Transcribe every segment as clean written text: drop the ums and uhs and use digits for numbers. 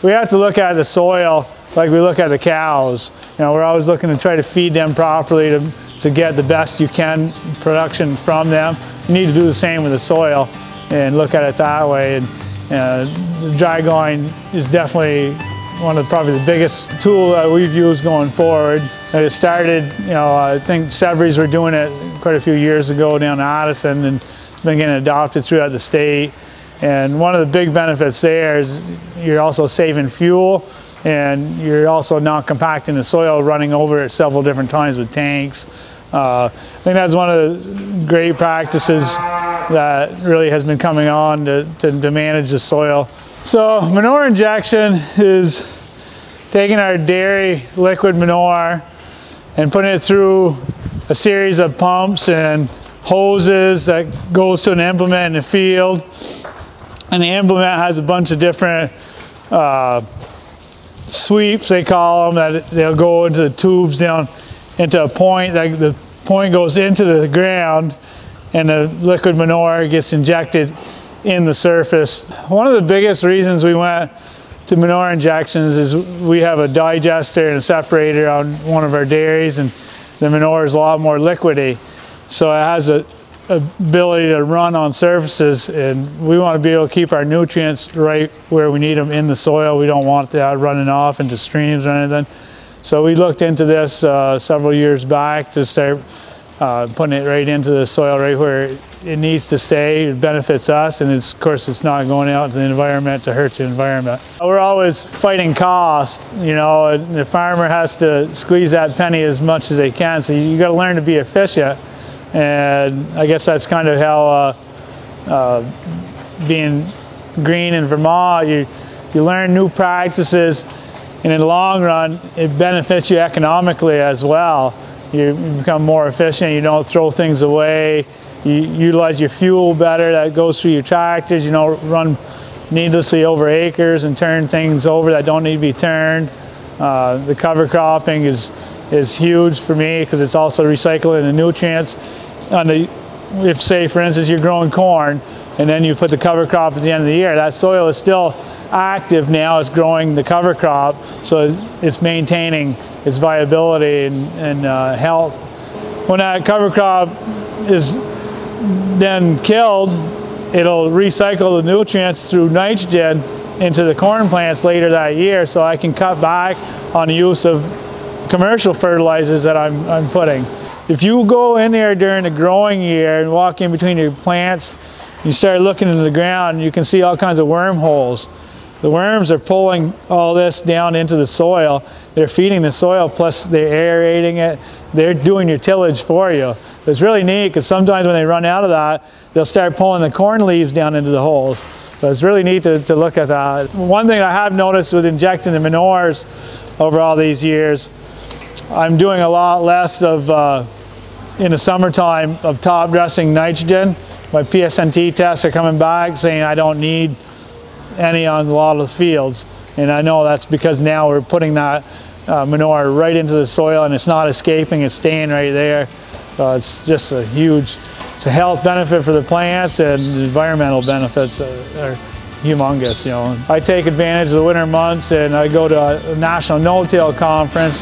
we have to look at the soil like we look at the cows. You know, we're always looking to try to feed them properly to get the best you can production from them. You need to do the same with the soil and look at it that way. And the dragline is definitely one of probably the biggest tool that we've used going forward. It started, you know, I think Severies were doing it quite a few years ago down in Addison, and it's been getting adopted throughout the state. And one of the big benefits there is you're also saving fuel, and you're also not compacting the soil, running over it several different times with tanks. I think that's one of the great practices that really has been coming on to manage the soil. So manure injection is taking our dairy liquid manure and putting it through a series of pumps and hoses that goes to an implement in the field. And the implement has a bunch of different sweeps, they call them, that they'll go into the tubes down into a point. That the point goes into the ground, and the liquid manure gets injected in the surface. One of the biggest reasons we went to manure injections is we have a digester and a separator on one of our dairies, and the manure is a lot more liquidy. So it has a ability to run on surfaces, and we want to be able to keep our nutrients right where we need them in the soil. We don't want that running off into streams or anything. So we looked into this several years back to start putting it right into the soil, right where it needs to stay. It benefits us, and of course it's not going out to the environment to hurt the environment. We're always fighting cost, you know, and the farmer has to squeeze that penny as much as they can, so you got to learn to be efficient. And I guess that's kind of how being green in Vermont, you learn new practices, and in the long run it benefits you economically as well. You become more efficient, you don't throw things away, you utilize your fuel better that goes through your tractors, you don't run needlessly over acres and turn things over that don't need to be turned. The cover cropping is huge for me because it's also recycling the nutrients. If, say, for instance, you're growing corn and then you put the cover crop at the end of the year, that soil is still active now, it's growing the cover crop, so it's maintaining its viability and health. When that cover crop is then killed, it'll recycle the nutrients through nitrogen into the corn plants later that year, so I can cut back on the use of commercial fertilizers that I'm putting. If you go in there during the growing year and walk in between your plants, you start looking into the ground, you can see all kinds of wormholes. The worms are pulling all this down into the soil. They're feeding the soil, plus they're aerating it. They're doing your tillage for you. It's really neat because sometimes when they run out of that, they'll start pulling the corn leaves down into the holes. So it's really neat to look at that. One thing I have noticed with injecting the manures over all these years, I'm doing a lot less of, in the summertime, of top dressing nitrogen. My PSNT tests are coming back saying I don't need any on a lot of the fields. And I know that's because now we're putting that manure right into the soil, and it's not escaping, it's staying right there. So it's just a huge, it's a health benefit for the plants, and the environmental benefits are humongous, you know. I take advantage of the winter months, and I go to a national no-till conference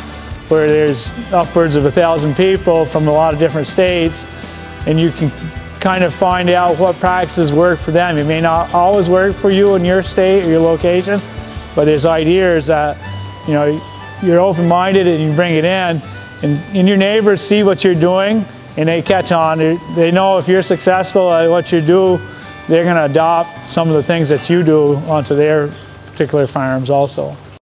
where there's upwards of 1,000 people from a lot of different states, and you can kind of find out what practices work for them. It may not always work for you in your state or your location, but there's ideas that, you know, you're open-minded and you bring it in, and your neighbors see what you're doing and they catch on. They know if you're successful at what you do, they're going to adopt some of the things that you do onto their particular farms also.